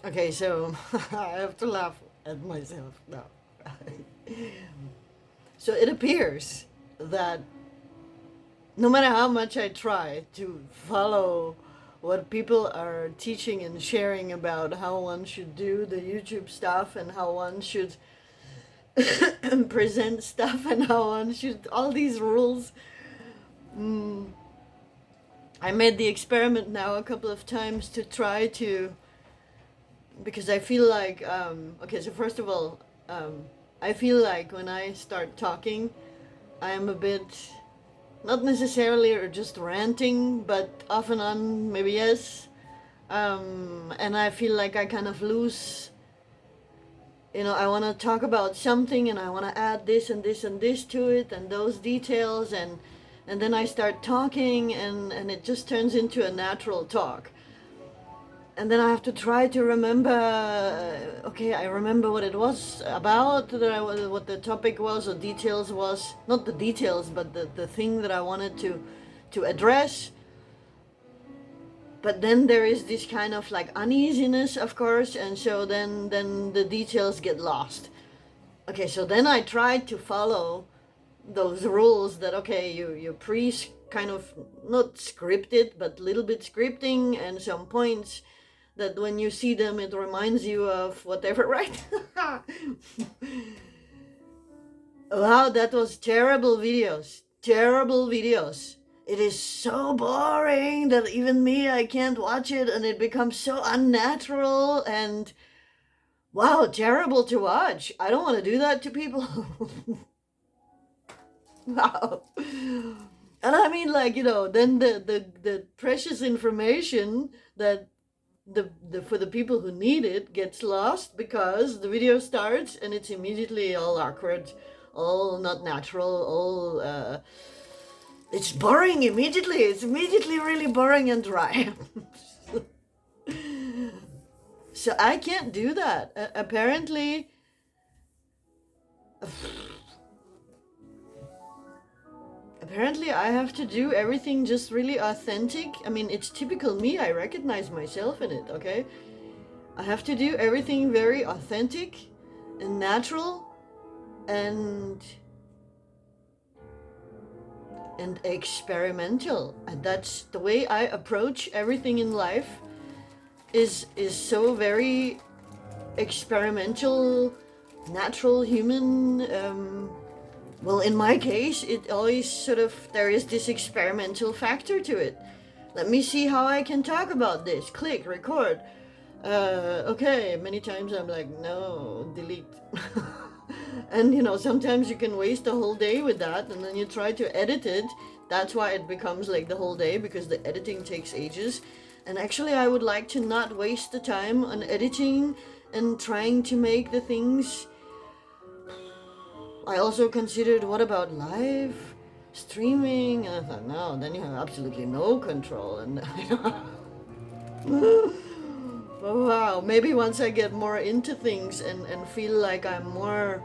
Okay, so I have to laugh at myself now. So it appears that no matter how much I try to follow what people are teaching and sharing about how one should do the YouTube stuff and how one should present stuff and how one should, all these rules. Mm, I made the experiment now a couple of times to try to, because I feel like, okay, so first of all, I feel like when I start talking, I am a bit, not necessarily or just ranting, but off and on, maybe yes. And I feel like I kind of lose, I want to talk about something and I want to add this and this and this to it and those details, and then I start talking and it just turns into a natural talk. And then I have to try to remember, okay, I remember what it was about, what the topic was, or details was, not the details, but the thing that I wanted to address. But then there is this kind of like uneasiness, of course, and so then the details get lost. Okay, so then I tried to follow those rules that, okay, you kind of not scripted, but a little bit scripting, and some points that when you see them it reminds you of whatever, right? Wow, that was terrible videos. Terrible videos. It is so boring that even me, I can't watch it, and it becomes so unnatural and wow, terrible to watch. I don't want to do that to people. Wow. And I mean, like, then the precious information that the for the people who need it gets lost because the video starts and it's immediately all awkward, all not natural, all it's boring immediately. It's immediately really boring and dry. So I can't do that. Apparently, I have to do everything just really authentic. I mean, it's typical me. I recognize myself in it, okay? I have to do everything very authentic and natural and experimental. And that's the way I approach everything in life is so very experimental, natural, human. Well, in my case, it always sort of, there is this experimental factor to it. Let me see how I can talk about this. Click, record. Okay, many times I'm like, no, delete. And sometimes you can waste a whole day with that, and then you try to edit it. That's why it becomes like the whole day, because the editing takes ages. And actually, I would like to not waste the time on editing and trying to make the things. I also considered, what about live streaming? And I thought, no, then you have absolutely no control. And oh, wow, maybe once I get more into things and feel like I'm more,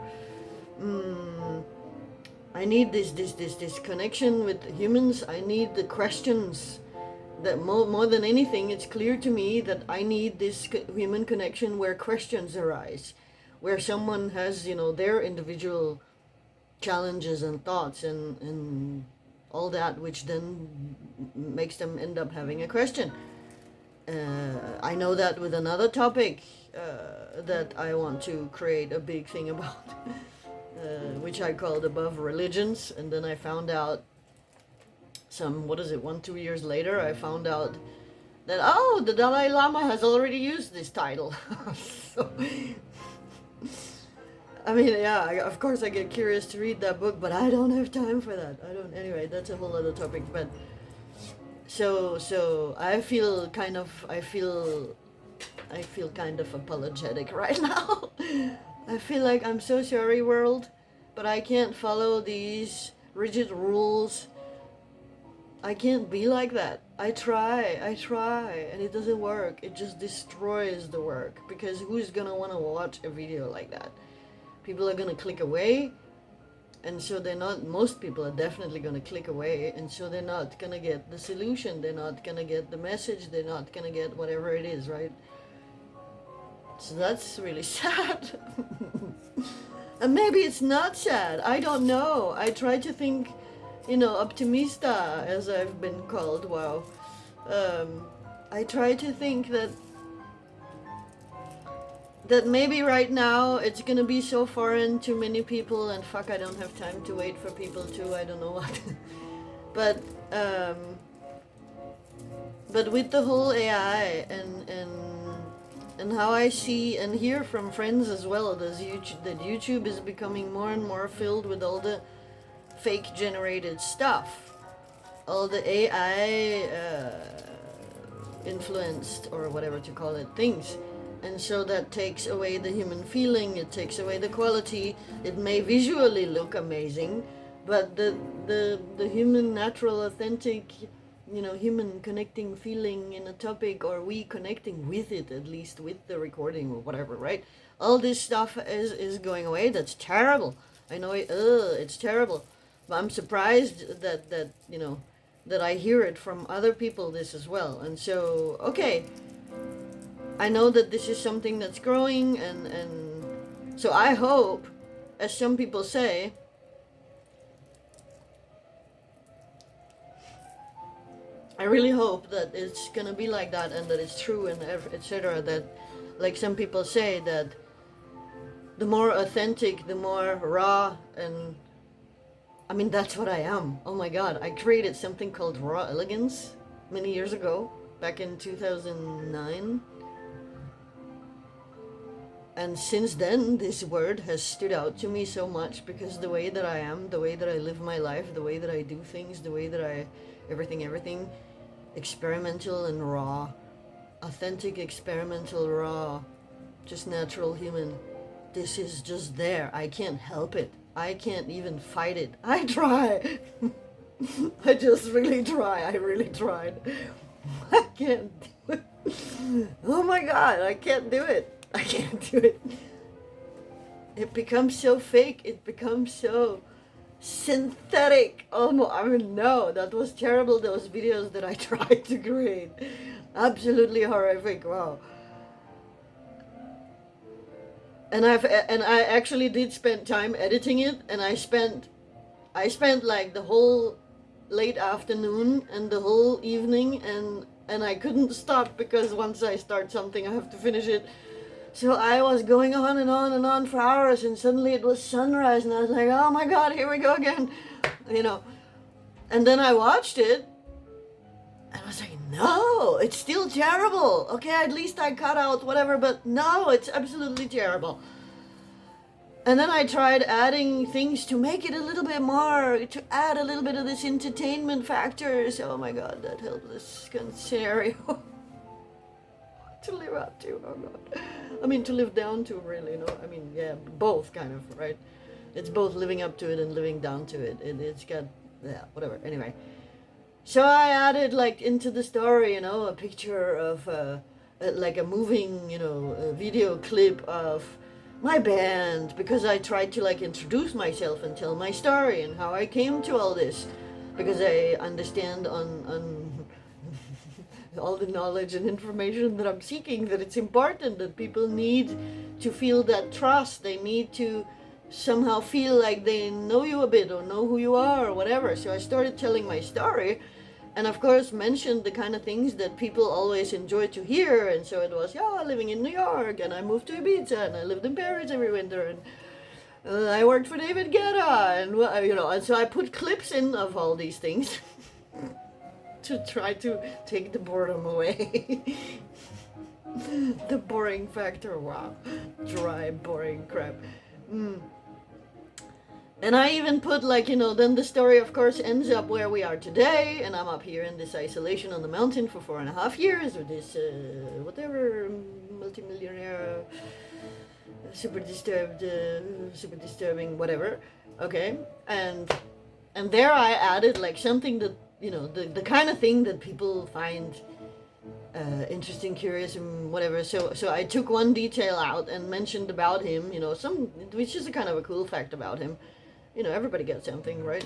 I need this connection with humans. I need the questions. That more than anything, it's clear to me that I need this human connection where questions arise, where someone has their individual challenges and thoughts and all that, which then makes them end up having a question. I know that with another topic that I want to create a big thing about, which I called Above Religions. And then I found out some, 1-2 years later, I found out that, oh, the Dalai Lama has already used this title. So, I mean, yeah, of course I get curious to read that book, but I don't have time for that. I don't, anyway, that's a whole other topic. But so I feel kind of, kind of apologetic right now. I feel like I'm so sorry, world, but I can't follow these rigid rules. I can't be like that. I try, and it doesn't work. It just destroys the work, because who's gonna want to watch a video like that? People are gonna click away, and so they're not, most people are definitely gonna click away, and so they're not gonna get the solution, they're not gonna get the message, they're not gonna get whatever it is, right? So that's really sad. And maybe it's not sad. I don't know. I try to think, optimista, as I've been called. Wow. I try to think that maybe right now it's gonna be so foreign to many people, and fuck, I don't have time to wait for people to, I don't know what. but with the whole AI and how I see and hear from friends as well, that YouTube is becoming more and more filled with all the fake generated stuff, all the AI influenced, or whatever to call it, things. And so that takes away the human feeling, it takes away the quality. It may visually look amazing, but the human, natural, authentic, human connecting feeling in a topic, or we connecting with it, at least with the recording or whatever, right? All this stuff is going away. That's terrible. I know it's terrible. But I'm surprised that I hear it from other people this as well. And so, okay, I know that this is something that's growing, and so I hope, as some people say, I really hope that it's gonna be like that, and that it's true, and etc. That, like some people say, that the more authentic, the more raw, and I mean, that's what I am. Oh my god, I created something called Raw Elegance many years ago, back in 2009. And since then, this word has stood out to me so much, because the way that I am, the way that I live my life, the way that I do things, the way that everything, experimental and raw, authentic, experimental, raw, just natural human. This is just there. I can't help it. I can't even fight it. I try. I just really try. I really tried. I can't do it. Oh my god, I can't do it. I can't do it. It becomes so fake. It becomes so synthetic. Oh, I mean, no, that was terrible. Those videos that I tried to create, absolutely horrific. Wow. And I actually did spend time editing it, and I spent like the whole late afternoon and the whole evening, and I couldn't stop, because once I start something, I have to finish it. So I was going on and on and on for hours, and suddenly it was sunrise, and I was like, oh my god, here we go again, And then I watched it, and I was like, no, it's still terrible. Okay, at least I cut out whatever, but no, it's absolutely terrible. And then I tried adding things to make it a little bit more, to add a little bit of this entertainment factor. So, oh my god, that helpless scenario. To live up to, oh god. I mean, to live down to, really, I mean, yeah, both, kind of, right? It's both living up to it and living down to it. It's got, yeah, whatever, anyway. So I added, like, into the story, a picture of, like a moving, a video clip of my band, because I tried to, like, introduce myself and tell my story and how I came to all this, because I understand on all the knowledge and information that I'm seeking, that it's important, that people need to feel that trust. They need to somehow feel like they know you a bit, or know who you are, or whatever. So I started telling my story, and of course mentioned the kind of things that people always enjoy to hear. And so it was, living in New York, and I moved to Ibiza, and I lived in Paris every winter, and I worked for David Guetta, and and so I put clips in of all these things. To try to take the boredom away. The boring factor, wow. Dry, boring crap. And I even put, like, then the story, of course, ends up where we are today, and I'm up here in this isolation on the mountain for 4.5 years with this, whatever, multimillionaire, super disturbing, whatever. Okay, and there I added, like, something that, the kind of thing that people find interesting, curious, and whatever. So I took one detail out and mentioned about him, which is a kind of a cool fact about him. Everybody gets something, right?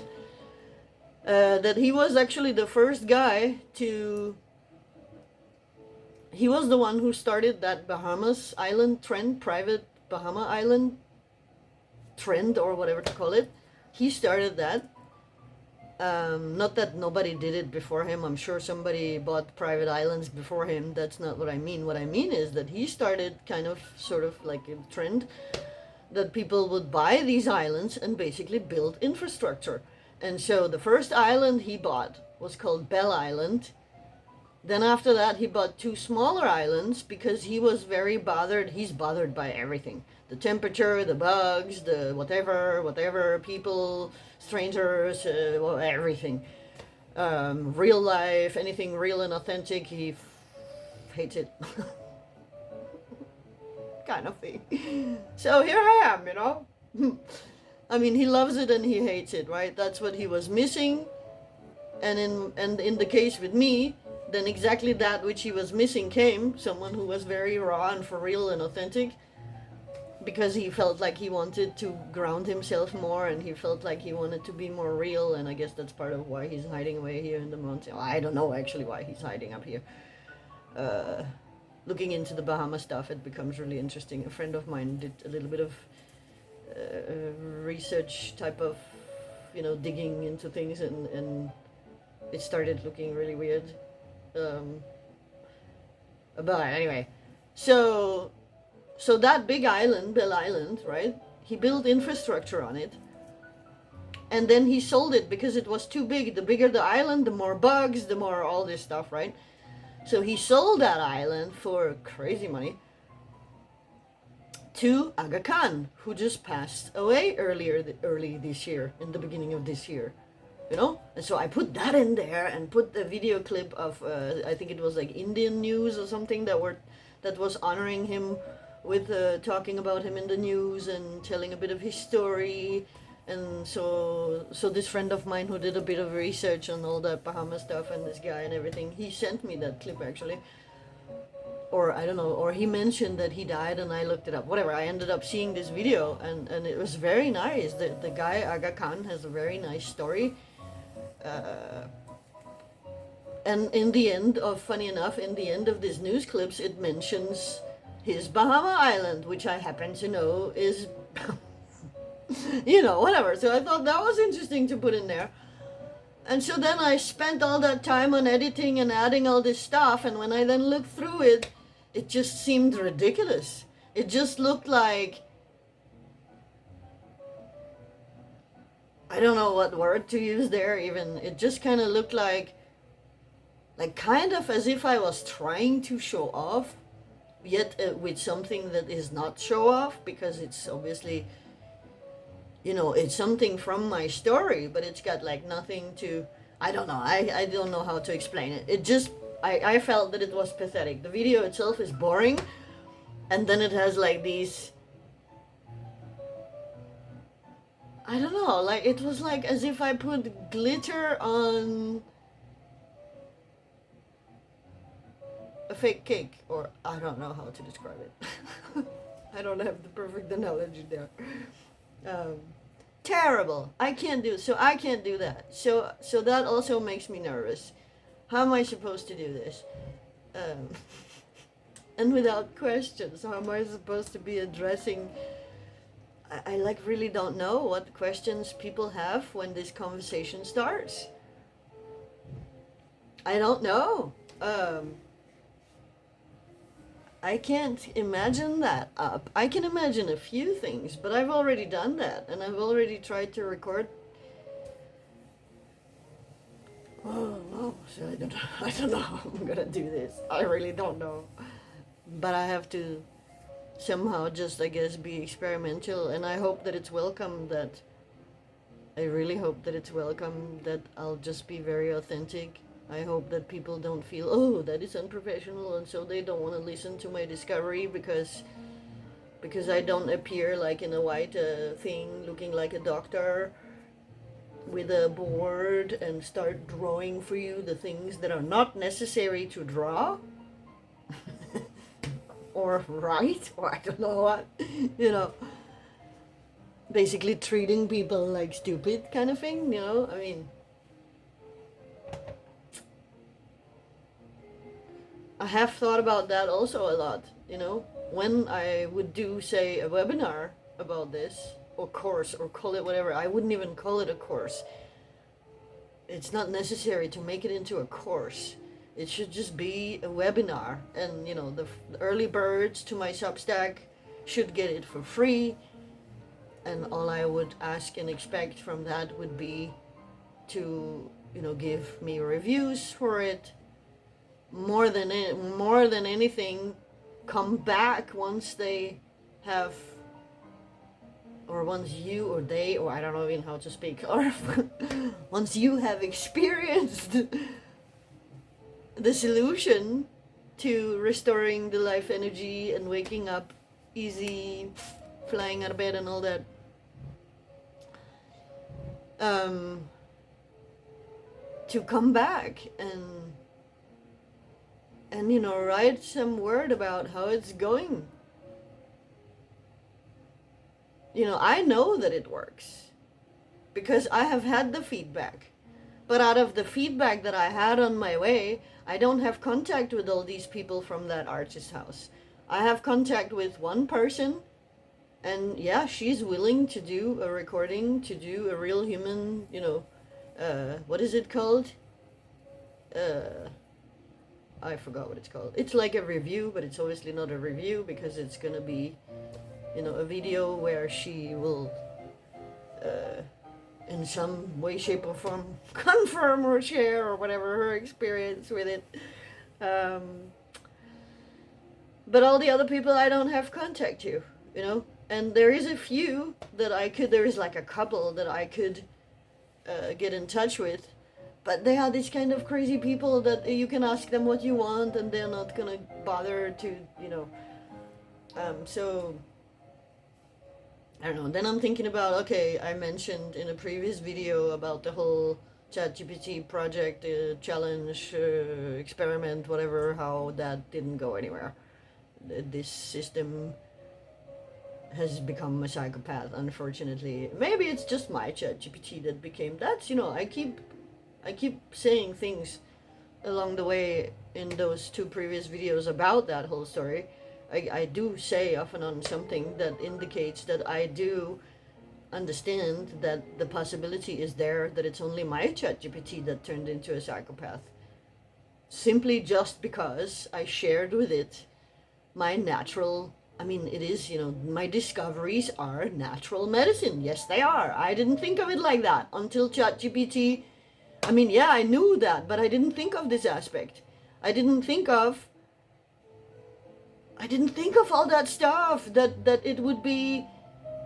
That he was actually the first guy to he was the one who started that Bahamas Island trend, private Bahama Island trend, or whatever to call it. He started that. Not that nobody did it before him. I'm sure somebody bought private islands before him. That's not what I mean. What I mean is that he started kind of, sort of like a trend that people would buy these islands and basically build infrastructure. And so the first island he bought was called Bell Island. Then after that, he bought 2 smaller islands because he was very bothered. He's bothered by everything. The temperature, the bugs, the whatever, people, strangers, well, everything. Real life, anything real and authentic, he hates it. Kind of thing. So here I am, you know. I mean, he loves it and he hates it, right? That's what he was missing. And in the case with me, then exactly that which he was missing came. Someone who was very raw and for real and authentic, because he felt like he wanted to ground himself more, and he felt like he wanted to be more real. And I guess that's part of why he's hiding away here in the mountain. I don't know actually why he's hiding up here. Looking into the Bahama stuff, it becomes really interesting. A friend of mine did a little bit of research type of, digging into things, and it started looking really weird. But anyway, so that big island, Bell Island, right? He built infrastructure on it, and then he sold it because it was too big. The bigger the island, the more bugs, the more all this stuff, right? So he sold that island for crazy money to Aga Khan, who just passed away early this year, in the beginning of this year, And so I put that in there and put the video clip of, I think it was like Indian news or something that was honoring him with talking about him in the news and telling a bit of his story. And so this friend of mine who did a bit of research on all that Bahama stuff and this guy and everything, he sent me that clip actually. Or I don't know, or he mentioned that he died and I looked it up. Whatever, I ended up seeing this video and it was very nice. The guy, Aga Khan, has a very nice story. And in the end of, funny enough, in the end of these news clips, it mentions his Bahama Island, which I happen to know is... whatever. So I thought that was interesting to put in there. And so then I spent all that time on editing and adding all this stuff, and when I then looked through it, it just seemed ridiculous. It just looked like, I don't know what word to use there even. It just kind of looked like kind of as if I was trying to show off, yet with something that is not show off, because it's obviously... it's something from my story, but it's got like nothing to, I don't know, I don't know how to explain it. It just, I felt that it was pathetic. The video itself is boring, and then it has like these, I don't know, like it was like as if I put glitter on a fake cake, or I don't know how to describe it. I don't have the perfect analogy there. Terrible. I can't do that. So that also makes me nervous. How am I supposed to do this? And without questions, how am I supposed to be addressing? I really don't know what questions people have when this conversation starts. I don't know. I can't imagine that up. I can imagine a few things, but I've already done that, and I've already tried to record. Oh no, so I don't know how I'm gonna do this. I really don't know. But I have to somehow just, I guess, be experimental, and I hope that it's welcome, I really hope that it's welcome, that I'll just be very authentic. I hope that people don't feel, oh, that is unprofessional, and so they don't want to listen to my discovery because I don't appear like in a white thing looking like a doctor with a board and start drawing for you the things that are not necessary to draw or write, or I don't know what, basically treating people like stupid kind of thing, I mean, I have thought about that also a lot, you know, when I would do, say, a webinar about this, or course, or call it whatever. I wouldn't even call it a course. It's not necessary to make it into a course. It should just be a webinar, and you know, the early birds to my Substack should get it for free, and all I would ask and expect from that would be to, you know, give me reviews for it. More than anything, come back once they have, or once you or they, or I don't know even how to speak, or once you have experienced the solution to restoring the life energy and waking up easy, flying out of bed and all that, to come back and you know, write some word about how it's going. You know, I know that it works because I have had the feedback. But out of the feedback that I had on my way, I don't have contact with all these people from that artist house. I have contact with one person, and yeah, she's willing to do a recording, to do a real human, you know, what is it called? I forgot what it's called. It's like a review, but it's obviously not a review because it's gonna be, you know, a video where she will, in some way, shape, or form, confirm or share or whatever her experience with it. But all the other people, I don't have contact to, you know. And there is a few that I could. There is like a couple that I could get in touch with. But they are these kind of crazy people that you can ask them what you want and they're not gonna bother to, you know. So, I don't know. Then I'm thinking about, okay, I mentioned in a previous video about the whole ChatGPT project, challenge, experiment, whatever, how that didn't go anywhere. This system has become a psychopath, unfortunately. Maybe it's just my ChatGPT that became that. You know, I keep saying things along the way in those two previous videos about that whole story. I do say off and on something that indicates that I do understand that the possibility is there that it's only my ChatGPT that turned into a psychopath. Simply just because I shared with it my natural, I mean, it is, you know, my discoveries are natural medicine. Yes, they are. I didn't think of it like that until ChatGPT. I mean, yeah, I knew that, but I didn't think of this aspect. I didn't think of all that stuff, that it would be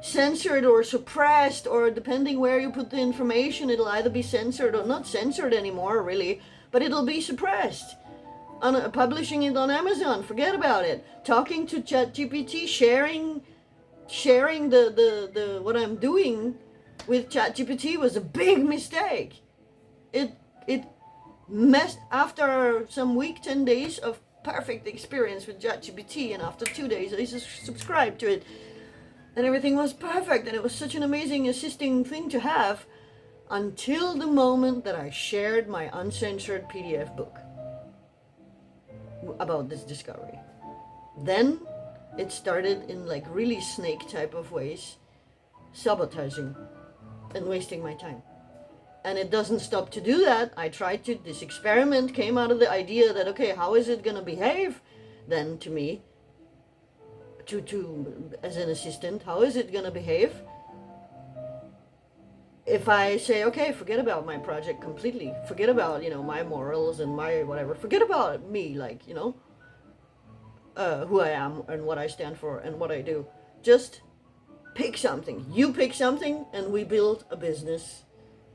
censored or suppressed, or depending where you put the information, it'll either be censored or not censored anymore, really, but it'll be suppressed. Publishing it on Amazon, forget about it. Talking to ChatGPT, sharing the what I'm doing with ChatGPT was a big mistake. It messed after some week, 10 days of perfect experience with ChatGPT, and after 2 days I subscribed to it and everything was perfect and it was such an amazing assisting thing to have, until the moment that I shared my uncensored PDF book about this discovery. Then it started in like really snake type of ways, sabotaging and wasting my time. And it doesn't stop to do that. This experiment came out of the idea that, okay, how is it gonna behave then to me, to as an assistant? How is it gonna behave if I say, okay, forget about my project completely, forget about, you know, my morals and my whatever, forget about me, like, you know, who I am and what I stand for and what I do. Just pick something. You pick something and we build a business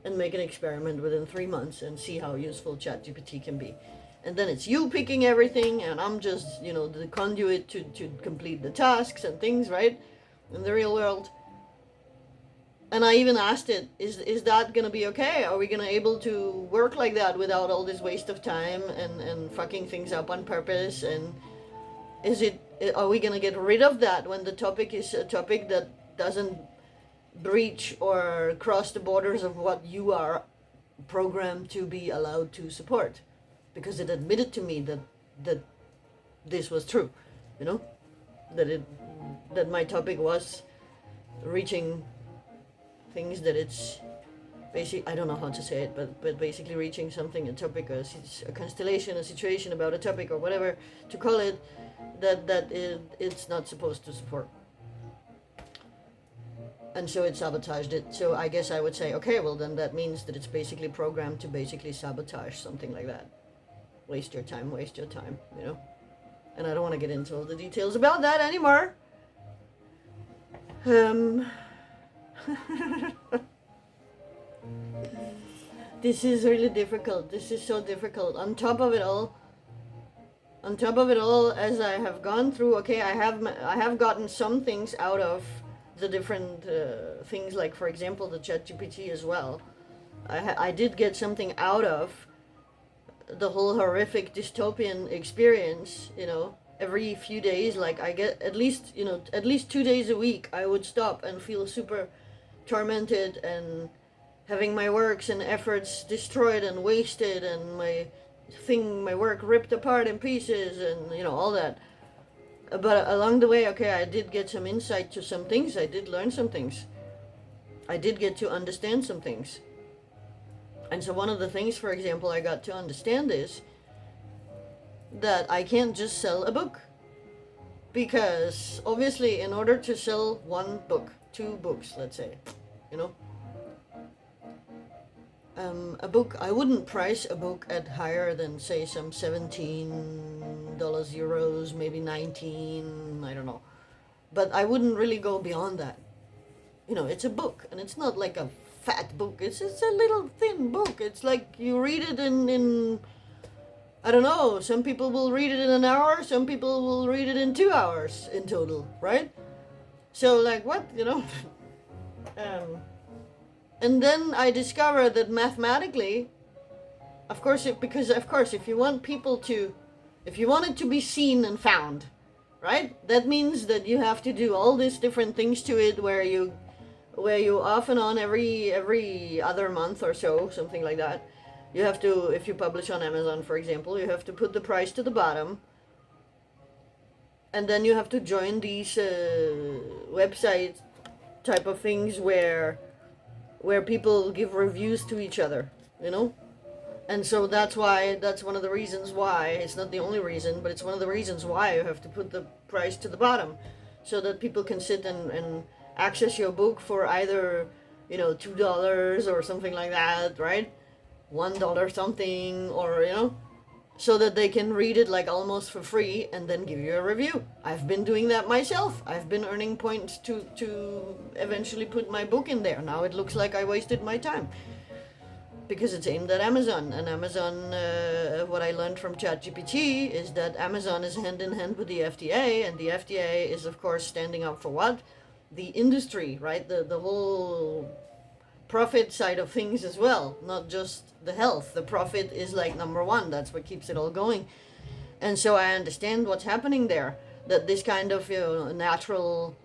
and make an experiment within 3 months and see how useful ChatGPT can be. And then it's you picking everything and I'm just, you know, the conduit to complete the tasks and things, right? In the real world. And I even asked it, is that gonna be okay? Are we gonna able to work like that without all this waste of time and fucking things up on purpose? And are we gonna get rid of that when the topic is a topic that doesn't breach or cross the borders of what you are programmed to be allowed to support? Because it admitted to me that this was true, you know, that my topic was reaching things that it's basically, I don't know how to say it, but basically reaching something, a topic, a constellation, a situation about a topic or whatever to call it, it's not supposed to support. And so it sabotaged it. So I guess I would say, okay, well then that means that it's basically programmed to basically sabotage, something like that. Waste your time, you know? And I don't want to get into all the details about that anymore. This is really difficult. This is so difficult. On top of it all, as I have gone through, okay, I have gotten some things out of the different things, like for example the ChatGPT as well. I did get something out of the whole horrific dystopian experience, you know. Every few days, like I get at least 2 days a week, I would stop and feel super tormented and having my works and efforts destroyed and wasted, and my work ripped apart in pieces, and you know, all that. But along the way, okay, I did get some insight to some things. I did learn some things. I did get to understand some things. And so one of the things, for example, I got to understand is that I can't just sell a book. Because obviously in order to sell one book, 2 books, let's say, you know, a book, I wouldn't price a book at higher than say some $17, euros, maybe 19, I don't know. But I wouldn't really go beyond that. You know, it's a book, and it's not like a fat book. It's a little thin book. It's like you read it in I don't know, some people will read it in an hour, some people will read it in 2 hours in total, right? So like what, you know? And then I discovered that mathematically, of course, if you want if you want it to be seen and found, right? That means that you have to do all these different things to it, where you off and on every other month or so, something like that. You have to, if you publish on Amazon, for example, you have to put the price to the bottom. And then you have to join these website type of things where people give reviews to each other, you know? And so that's one of the reasons why, it's not the only reason, but it's one of the reasons why you have to put the price to the bottom, so that people can sit and access your book for either, you know, $2 or something like that, right? $1 something, or, you know, so that they can read it like almost for free and then give you a review. I've been doing that myself. I've been earning points to eventually put my book in there. Now it looks like I wasted my time because it's aimed at Amazon. And Amazon, what I learned from ChatGPT is that Amazon is hand in hand with the FDA, and the FDA is of course standing up for what? The industry, right? The whole profit side of things as well, not just the health. The profit is like number one. That's what keeps it all going. And so I understand what's happening there, that this kind of, you know, natural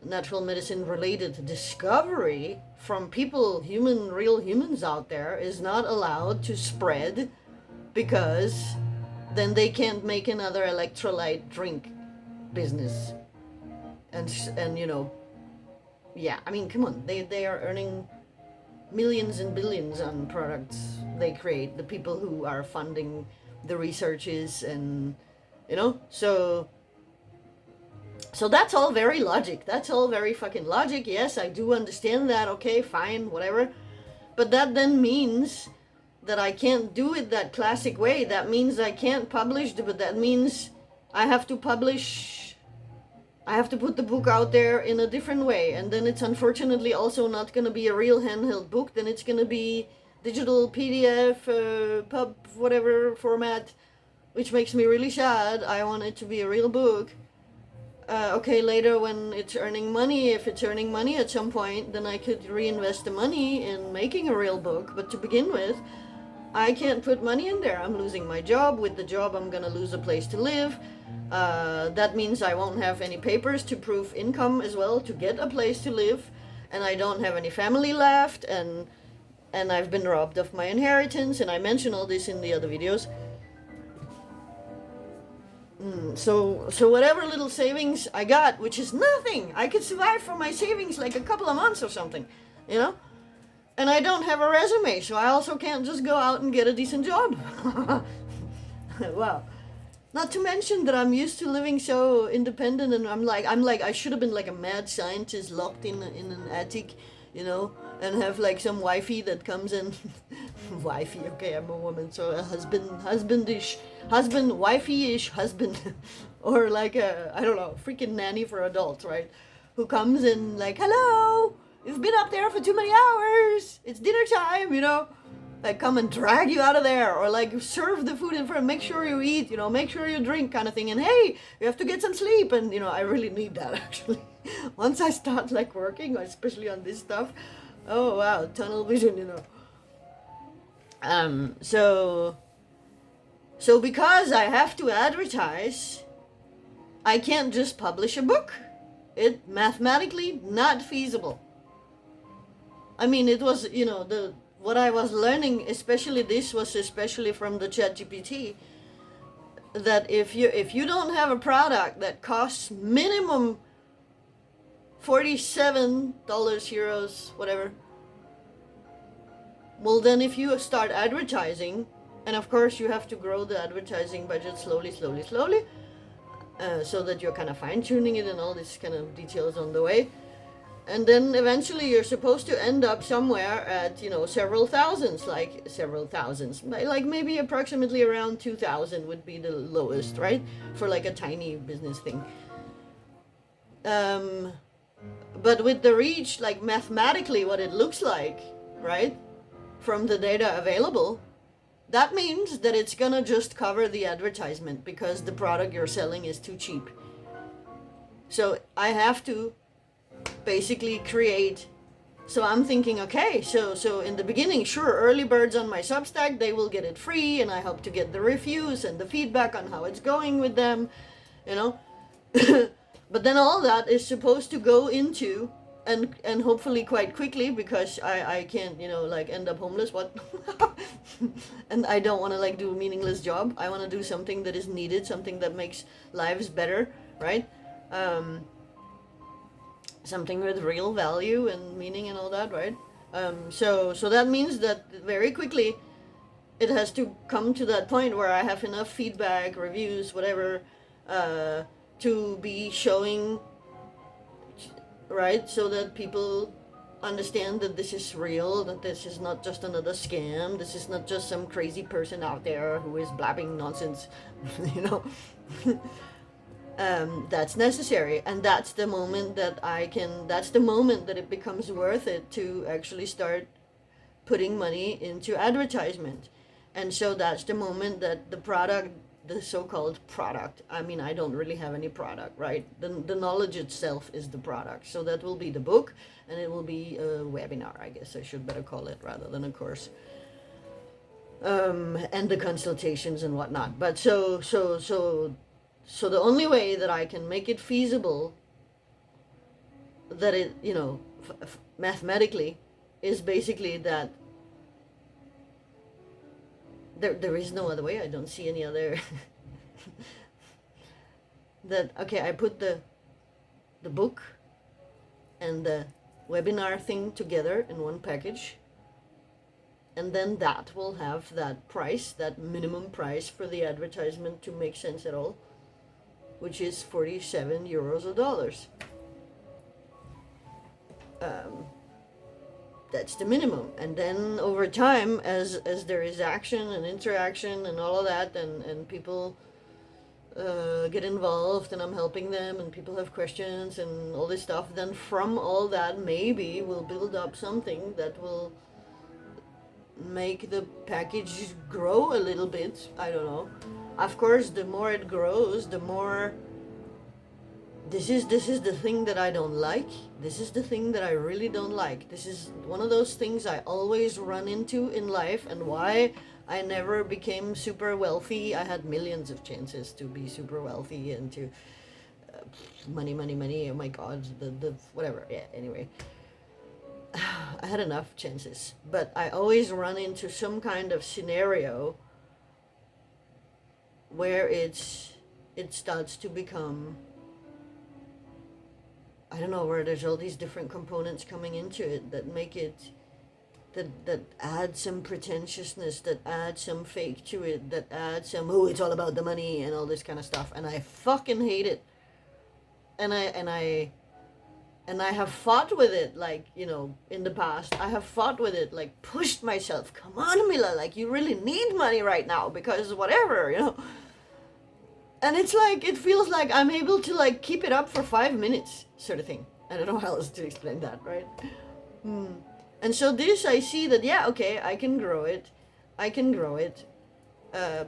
medicine related discovery from people, real humans out there, is not allowed to spread, because then they can't make another electrolyte drink business. And you know, yeah, I mean, come on, they are earning millions and billions on products they create, the people who are funding the researches, and you know, so that's all very logic. That's all very fucking logic. Yes, I do understand that. Okay, fine, whatever. But that then means that I can't do it that classic way. That means I can't publish, but that means I have to put the book out there in a different way. And then it's unfortunately also not going to be a real handheld book. Then it's going to be digital PDF, pub, whatever format, which makes me really sad. I want it to be a real book. Okay, later when it's earning money, if it's earning money at some point, then I could reinvest the money in making a real book. But to begin with, I can't put money in there. I'm losing my job. With the job, I'm going to lose a place to live. That means I won't have any papers to prove income as well to get a place to live. And I don't have any family left. And I've been robbed of my inheritance. And I mention all this in the other videos. So whatever little savings I got, which is nothing, I could survive from my savings like a couple of months or something, you know. And I don't have a resume, so I also can't just go out and get a decent job. Wow. Not to mention that I'm used to living so independent, and I'm like I should have been like a mad scientist locked in an attic, you know, and have like some wifey that comes in. Wifey, okay, I'm a woman, so a wifey-ish husband, or like a, I don't know, freaking nanny for adults, right? Who comes in like, hello, you've been up there for too many hours. It's dinner time, you know. Like come and drag you out of there, or like serve the food in front, make sure you eat, you know, make sure you drink, kind of thing. And hey, you have to get some sleep, and you know, I really need that actually. Once I start like working, especially on this stuff, oh wow, tunnel vision, you know. So because I have to advertise, I can't just publish a book. It mathematically not feasible. I mean, it was, you know, what I was learning, especially from the ChatGPT, that if you don't have a product that costs minimum $47 euros, whatever, well then if you start advertising, and of course you have to grow the advertising budget slowly, so that you're kind of fine-tuning it and all these kind of details on the way. And then eventually you're supposed to end up somewhere at, you know, several thousands, like maybe approximately around 2,000 would be the lowest, right? For like a tiny business thing. But with the reach, like mathematically what it looks like, right? From the data available, that means that it's gonna just cover the advertisement because the product you're selling is too cheap. So I have to basically create. So I'm thinking, okay, so in the beginning, sure, early birds on my Substack, they will get it free, and I hope to get the reviews and the feedback on how it's going with them, you know. But then all that is supposed to go into, and hopefully quite quickly, because I can't, you know, like end up homeless, what? And I don't want to like do a meaningless job. I want to do something that is needed, something that makes lives better, right? Something with real value and meaning and all that, right? So that means that very quickly it has to come to that point where I have enough feedback, reviews, whatever, to be showing, right? So that people understand that this is real, that this is not just another scam, this is not just some crazy person out there who is blabbing nonsense, you know. That's necessary, and that's the moment that it becomes worth it to actually start putting money into advertisement. And so that's the moment that the so-called product, I mean, I don't really have any product, right? The knowledge itself is the product. So that will be the book, and it will be a webinar, I guess I should better call it, rather than a course. And the consultations and whatnot. But so the only way that I can make it feasible, that it, you know, mathematically, is basically that there is no other way. I don't see any other. That, okay, I put the book and the webinar thing together in one package, and then that will have that price, that minimum price for the advertisement to make sense at all, which is 47 euros or dollars. That's the minimum. And then over time, as there is action and interaction and all of that, and people get involved, and I'm helping them, and people have questions and all this stuff, then from all that, maybe we'll build up something that will make the package grow a little bit. I don't know. Of course, the more it grows, the more this is the thing that I don't like. This is the thing that I really don't like. This is one of those things I always run into in life, and why I never became super wealthy. I had millions of chances to be super wealthy and to money. Oh my God, the whatever. Yeah. Anyway, I had enough chances, but I always run into some kind of scenario where it's it starts to become, I don't know, where there's all these different components coming into it that make it, that add some pretentiousness, that add some fake to it, that add some, oh, it's all about the money and all this kind of stuff. And I fucking hate it. And I have fought with it, like, you know, in the past. I have fought with it, like, pushed myself. Come on, Mila, like, you really need money right now because whatever, you know. And it's like, it feels like I'm able to, like, keep it up for 5 minutes, sort of thing. I don't know how else to explain that, right? And so this, I see that, yeah, okay, I can grow it.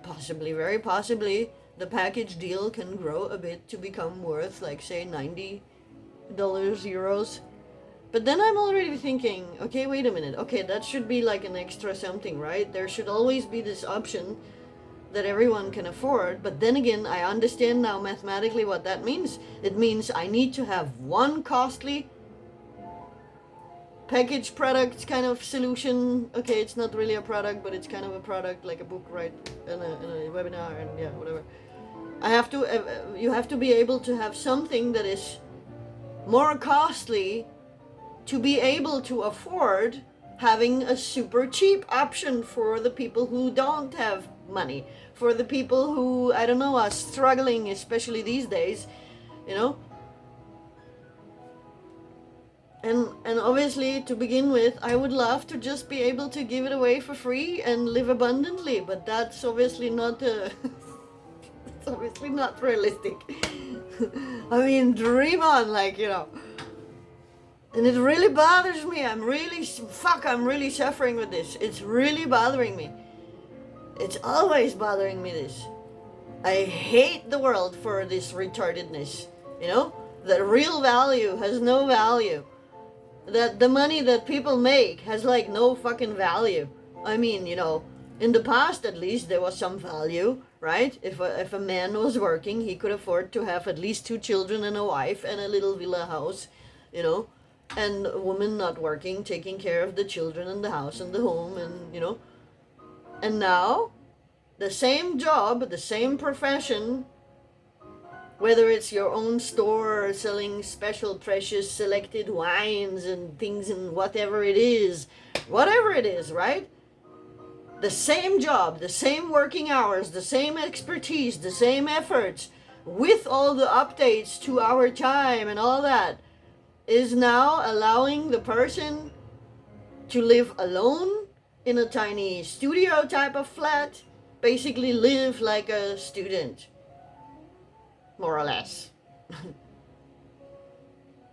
Possibly, very possibly, the package deal can grow a bit to become worth, like, say, $90, euros. But then I'm already thinking, okay, wait a minute. Okay, that should be like an extra something, right? There should always be this option that everyone can afford. But then again, I understand now mathematically what that means. It means I need to have one costly package product kind of solution. Okay, it's not really a product, but it's kind of a product, like a book, right? And a webinar, and yeah, whatever. You have to be able to have something that is more costly to be able to afford having a super cheap option for the people who don't have money, for the people who, I don't know, are struggling, especially these days, you know. And obviously, to begin with, I would love to just be able to give it away for free and live abundantly, but that's obviously not it's obviously not realistic. I mean, dream on, like, you know. And it really bothers me. I'm really suffering with this. It's really bothering me. It's always bothering me, this. I hate the world for this retardedness, you know? That real value has no value. That the money that people make has, like, no fucking value. I mean, you know, in the past at least there was some value, right? If a man was working, he could afford to have at least 2 children and a wife and a little villa house, you know? And a woman not working, taking care of the children and the house and the home, and, you know. And now, the same job, the same profession, whether it's your own store or selling special, precious, selected wines and things and whatever it is, right? The same job, the same working hours, the same expertise, the same efforts, with all the updates to our time and all that, is now allowing the person to live alone in a tiny studio type of flat, basically live like a student, more or less.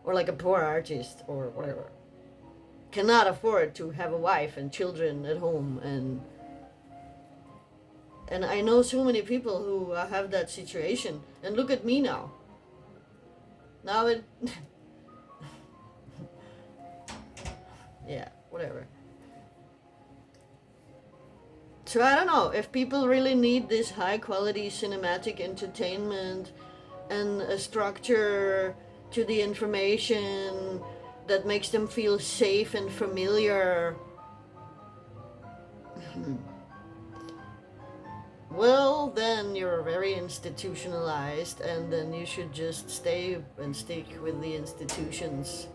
Or like a poor artist or whatever. Cannot afford to have a wife and children at home, and I know so many people who have that situation. And look at me now. Now it yeah, whatever. So I don't know, if people really need this high quality cinematic entertainment and a structure to the information that makes them feel safe and familiar, well, then you're very institutionalized, and then you should just stay and stick with the institutions,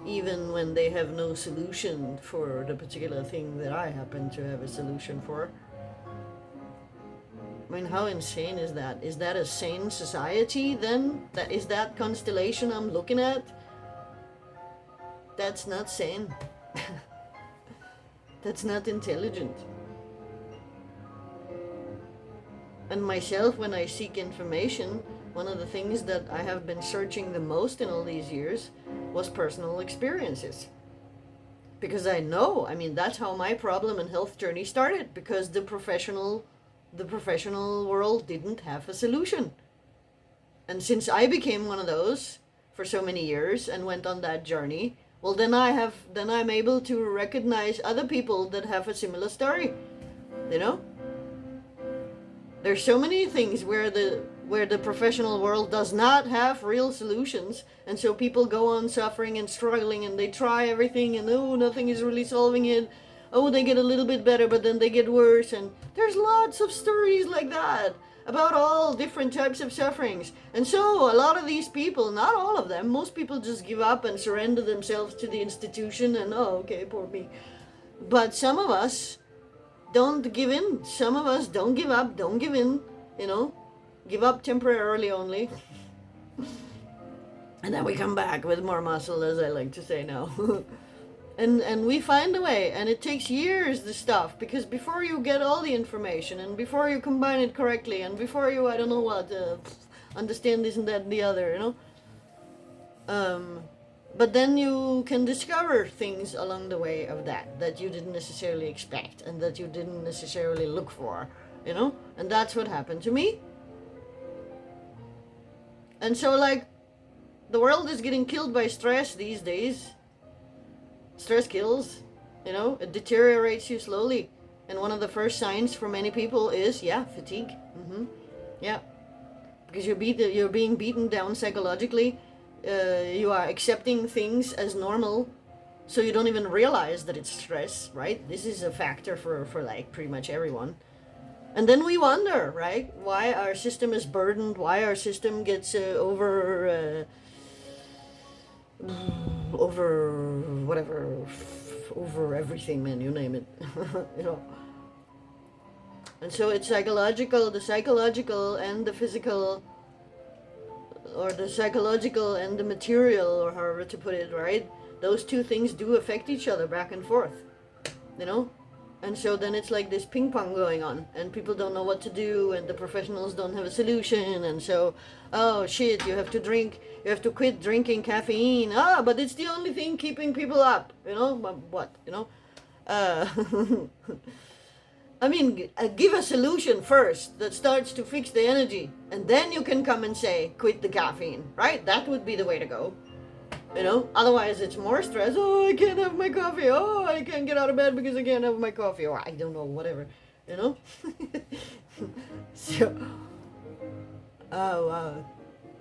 even when they have no solution for the particular thing that I happen to have a solution for. I mean, how insane is that? Is that a sane society then? Is that constellation I'm looking at? That's not sane. That's not intelligent. And myself, when I seek information, one of the things that I have been searching the most in all these years was personal experiences. Because I know, I mean, that's how my problem and health journey started, because the professional world didn't have a solution. And since I became one of those for so many years and went on that journey, well, then I'm able to recognize other people that have a similar story, you know? There's so many things where the professional world does not have real solutions, and so people go on suffering and struggling, and they try everything, and oh, nothing is really solving it. Oh, they get a little bit better, but then they get worse, and there's lots of stories like that. about all different types of sufferings. And so a lot of these people, not all of them, most people just give up and surrender themselves to the institution and, oh, okay, poor me. But some of us don't give in. Some of us don't give up, don't give in, you know, give up temporarily only. And then we come back with more muscle, as I like to say now. And we find a way, and it takes years, the stuff, because before you get all the information, and before you combine it correctly, and before you, I don't know what, understand this and that and the other, you know. But then you can discover things along the way of that you didn't necessarily expect, and that you didn't necessarily look for, you know. And that's what happened to me. And so, like, the world is getting killed by stress these days. Stress kills, you know, it deteriorates you slowly. And one of the first signs for many people is, yeah, fatigue. Yeah, because you're being beaten down psychologically. You are accepting things as normal, so you don't even realize that it's stress, right? This is a factor for like pretty much everyone. And then we wonder, right, why our system is burdened, why our system gets over whatever, over everything, man, you name it. You know. And so it's psychological, the psychological and the physical, or the psychological and the material, or however to put it, right? Those two things do affect each other back and forth, you know. And so then it's like this ping pong going on, and people don't know what to do, and the professionals don't have a solution. And so, oh shit, you have to quit drinking caffeine. Ah, but it's the only thing keeping people up, you know. What, you know. I mean, give a solution first that starts to fix the energy, and then you can come and say, quit the caffeine, right? That would be the way to go. You know, otherwise it's more stress. Oh, I can't have my coffee. Oh, I can't get out of bed because I can't have my coffee. Or I don't know, whatever, you know. So, oh wow.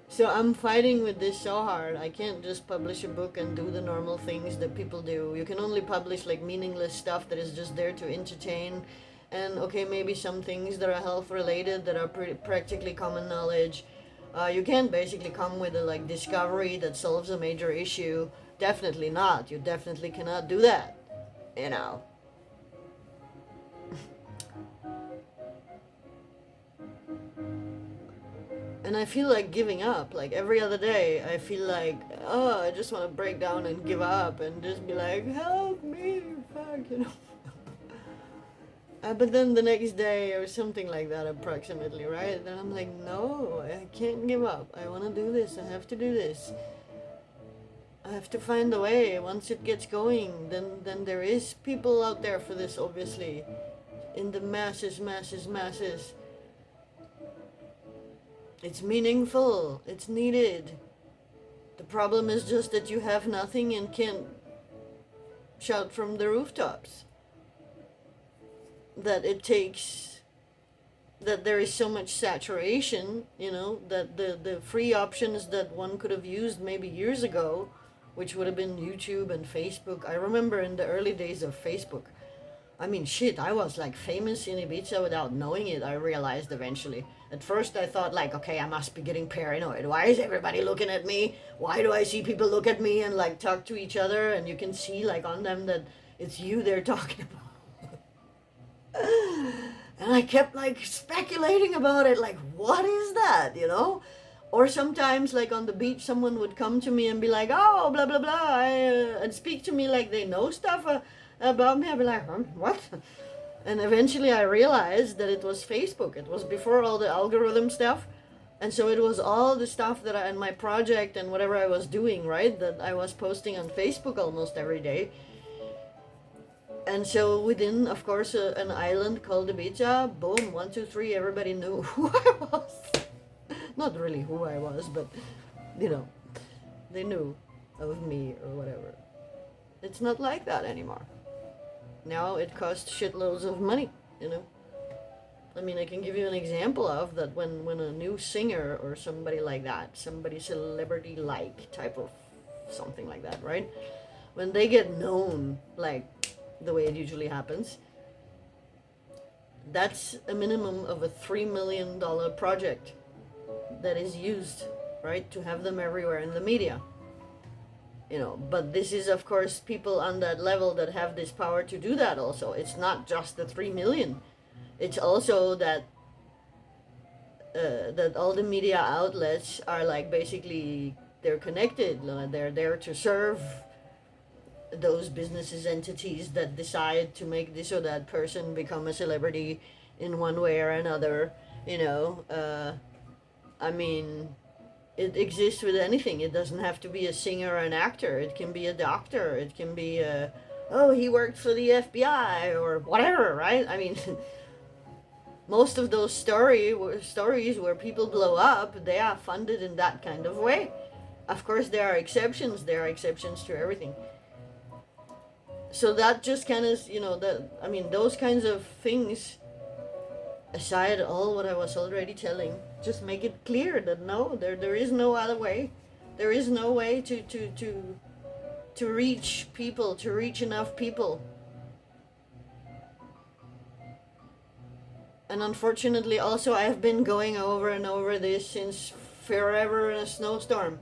So I'm fighting with this so hard. I can't just publish a book and do the normal things that people do. You can only publish like meaningless stuff that is just there to entertain. And okay, maybe some things that are health related that are practically common knowledge. You can't basically come with a like discovery that solves a major issue. Definitely not. You definitely cannot do that. You know. And I feel like giving up. Like every other day, I feel like, oh, I just want to break down and give up and just be like, help me, fuck, you know. But then the next day or something like that, approximately, right? Then I'm like, no, I can't give up. I want to do this. I have to do this. I have to find a way. Once it gets going, then there is people out there for this, obviously, in the masses. It's meaningful. It's needed. The problem is just that you have nothing and can't shout from the rooftops. That it takes, that there is so much saturation, you know, that the free options that one could have used maybe years ago, which would have been YouTube and Facebook. I remember in the early days of Facebook, I mean, shit, I was like famous in Ibiza without knowing it, I realized eventually. At first I thought like, okay, I must be getting paranoid. Why is everybody looking at me? Why do I see people look at me and like talk to each other, and you can see like on them that it's you they're talking about. And I kept like speculating about it, like, what is that, you know? Or sometimes like on the beach someone would come to me and be like, oh, blah blah blah, and speak to me like they know stuff about me. I'd be like, what? And eventually I realized that it was Facebook. It was before all the algorithm stuff. And so it was all the stuff that and my project and whatever I was doing, right, that I was posting on Facebook almost every day. And so within, of course, an island called Ibiza, boom, 1, 2, 3, everybody knew who I was. Not really who I was, but, you know, they knew of me or whatever. It's not like that anymore. Now it costs shitloads of money, you know. I mean, I can give you an example of that when a new singer or somebody like that, somebody celebrity-like type of something like that, right? When they get known, like, the way it usually happens, That's a minimum of a $3 million project that is used, right, to have them everywhere in the media. But this is, of course, people on that level that have this power to do that also. It's not just the 3 million. It's also that all the media outlets are like basically they're connected. They're there to serve those businesses, entities that decide to make this or that person become a celebrity in one way or another. I mean, it exists with anything. It doesn't have to be a singer or an actor. It can be a doctor. It can be oh, he worked for the FBI or whatever, right? I mean, most of those stories where people blow up, they are funded in that kind of way. Of course, there are exceptions. There are exceptions to everything. So that just kind of, those kinds of things, aside all what I was already telling, just make it clear that no, there is no other way. There is no way to reach people, to reach enough people. And unfortunately, also, I have been going over and over this since forever in a snowstorm.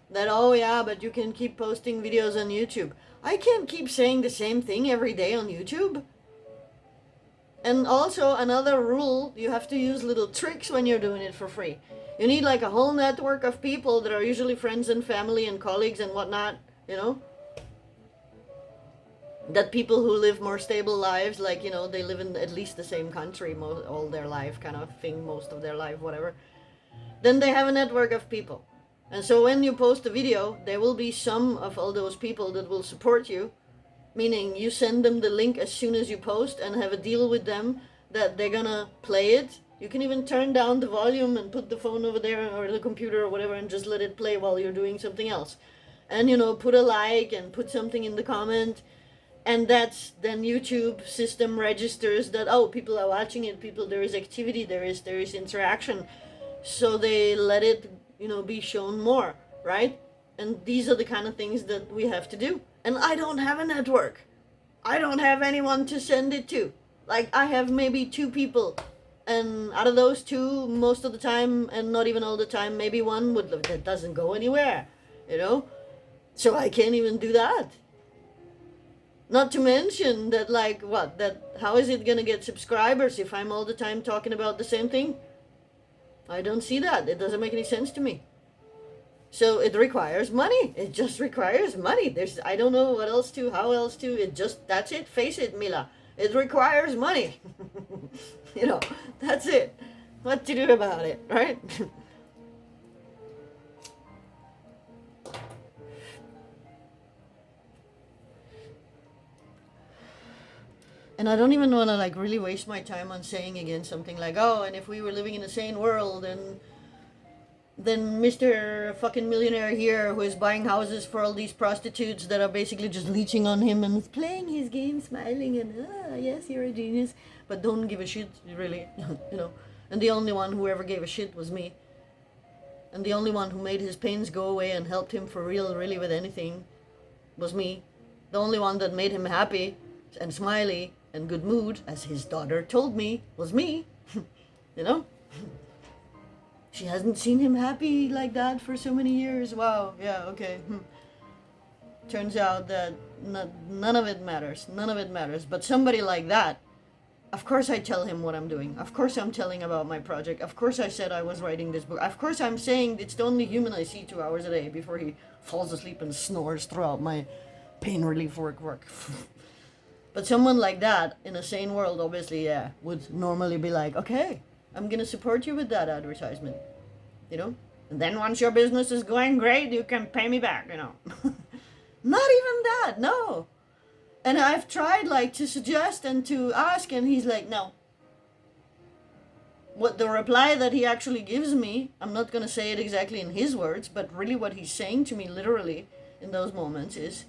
That, oh yeah, but you can keep posting videos on YouTube. I can't keep saying the same thing every day on YouTube. And also, another rule, you have to use little tricks when you're doing it for free. You need like a whole network of people that are usually friends and family and colleagues and whatnot, that people who live more stable lives, like, they live in at least the same country all their life, kind of thing, most of their life, whatever. Then they have a network of people. And so when you post a video, there will be some of all those people that will support you, meaning you send them the link as soon as you post and have a deal with them that they're gonna play it. You can even turn down the volume and put the phone over there or the computer or whatever and just let it play while you're doing something else. And, put a like and put something in the comment. And that's then YouTube system registers that, oh, people are watching it, there is activity, there is interaction. So they let it, be shown more, right? And these are the kind of things that we have to do. And I don't have a network. I don't have anyone to send it to. Like, I have maybe 2 people. And out of those 2, most of the time, and not even all the time, maybe one that doesn't go anywhere, So I can't even do that. Not to mention that, how is it gonna get subscribers if I'm all the time talking about the same thing? I don't see that. It doesn't make any sense to me. So it requires money. It just requires money. I don't know how else to, that's it. Face it, Mila. It requires money. That's it. What to do about it, right? And I don't even want to really waste my time on saying again something like, oh, and if we were living in a sane world, and then Mr. fucking millionaire here who is buying houses for all these prostitutes that are basically just leeching on him and playing his game, smiling and, yes, you're a genius, but don't give a shit, really, And the only one who ever gave a shit was me. And the only one who made his pains go away and helped him for real, really, with anything was me. The only one that made him happy and smiley and good mood, as his daughter told me, was me. She hasn't seen him happy like that for so many years. Wow, yeah, okay. Turns out that none of it matters. None of it matters. But somebody like that, of course I tell him what I'm doing. Of course I'm telling about my project. Of course I said I was writing this book. Of course I'm saying it's the only human I see 2 hours a day before he falls asleep and snores throughout my pain relief work. But someone like that in a sane world, obviously, yeah, would normally be like, okay, I'm gonna support you with that advertisement, And then once your business is going great, you can pay me back, Not even that, no. And I've tried to suggest and to ask, and he's like, no. What the reply that he actually gives me, I'm not gonna say it exactly in his words, but really what he's saying to me literally in those moments is,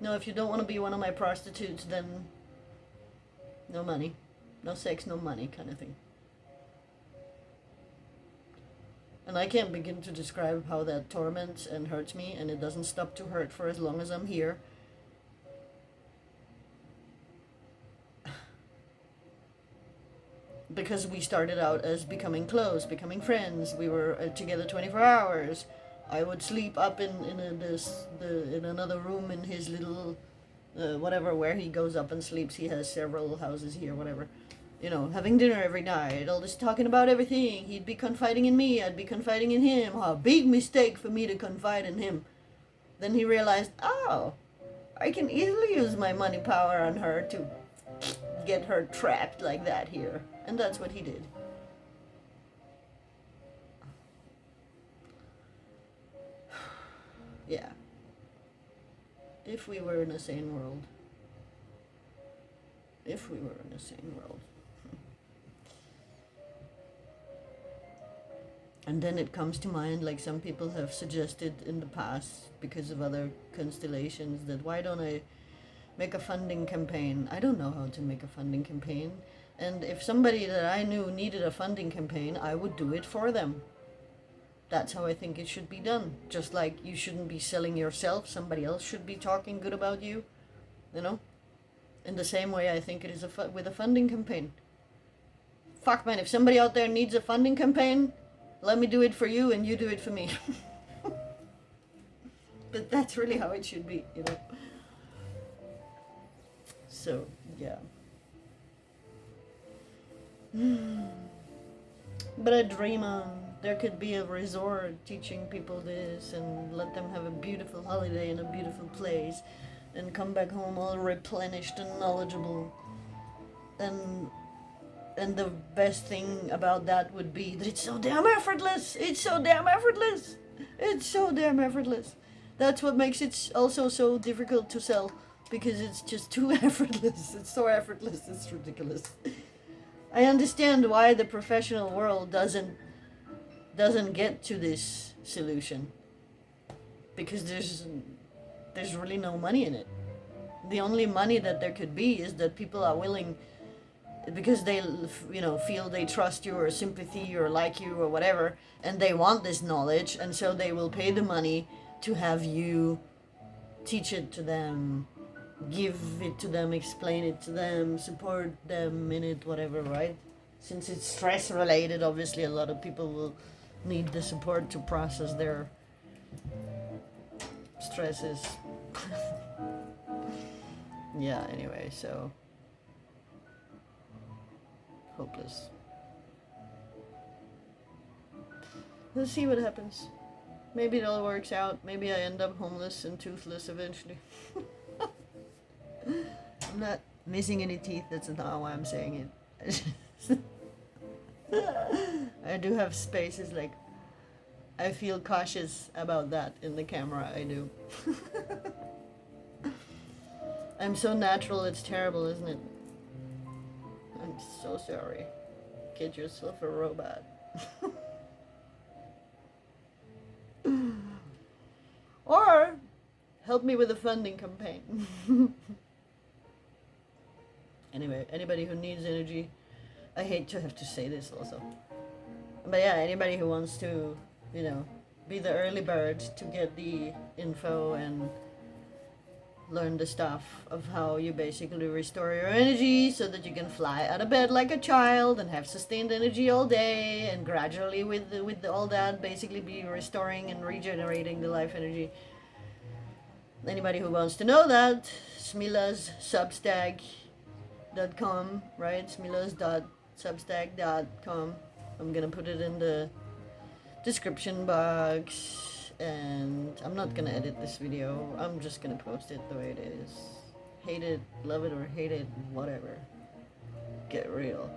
no, if you don't want to be one of my prostitutes, then no money. No sex, no money, kind of thing. And I can't begin to describe how that torments and hurts me, and it doesn't stop to hurt for as long as I'm here. because we started out as becoming close, becoming friends. We were together 24 hours. I would sleep up in another room in his little whatever, where he goes up and sleeps. He has several houses here, whatever. You know, having dinner every night, all this talking about everything. He'd be confiding in me, I'd be confiding in him. A big mistake for me to confide in him. Then he realized, oh, I can easily use my money power on her to get her trapped like that here. And that's what he did. Yeah. If we were in a sane world. If we were in a sane world. And then it comes to mind, like some people have suggested in the past, because of other constellations, that why don't I make a funding campaign? I don't know how to make a funding campaign. And if somebody that I knew needed a funding campaign, I would do it for them. That's how I think it should be done. Just like you shouldn't be selling yourself, somebody else should be talking good about you, you know? In the same way I think it is with a funding campaign. Fuck man, if somebody out there needs a funding campaign, let me do it for you and you do it for me. But that's really how it should be, you know? So, yeah. But I dream on there could be a resort teaching people this and let them have a beautiful holiday in a beautiful place and come back home all replenished and knowledgeable. And the best thing about that would be that it's so damn effortless. It's so damn effortless. It's so damn effortless. That's what makes it also so difficult to sell, because it's just too effortless. It's so effortless, it's ridiculous. I understand why the professional world doesn't get to this solution, because there's really no money in it. The only money that there could be is that people are willing, because they, you know, feel they trust you or sympathy or like you or whatever, and they want this knowledge, and so they will pay the money to have you teach it to them, give it to them, explain it to them, support them in it, whatever, right? Since it's stress related, obviously a lot of people will need the support to process their stresses. Yeah, anyway, so hopeless. Let's see what happens. Maybe it all works out. Maybe I end up homeless and toothless eventually. I'm not missing any teeth. That's not why I'm saying it. I do have spaces, like I feel cautious about that in the camera. I do. I'm so natural, it's terrible, isn't it? I'm so sorry. Get yourself a robot. Or help me with a funding campaign. Anyway, anybody who needs energy, I hate to have to say this also, but yeah, anybody who wants to, you know, be the early bird to get the info and learn the stuff of how you basically restore your energy so that you can fly out of bed like a child and have sustained energy all day, and gradually with all that basically be restoring and regenerating the life energy. Anybody who wants to know that, Smila's Substack.com, right? Smilas.substack.com. I'm gonna put it in the description box, and I'm not gonna edit this video. I'm just gonna post it the way it is. Hate it, love it, or hate it, whatever. Get real.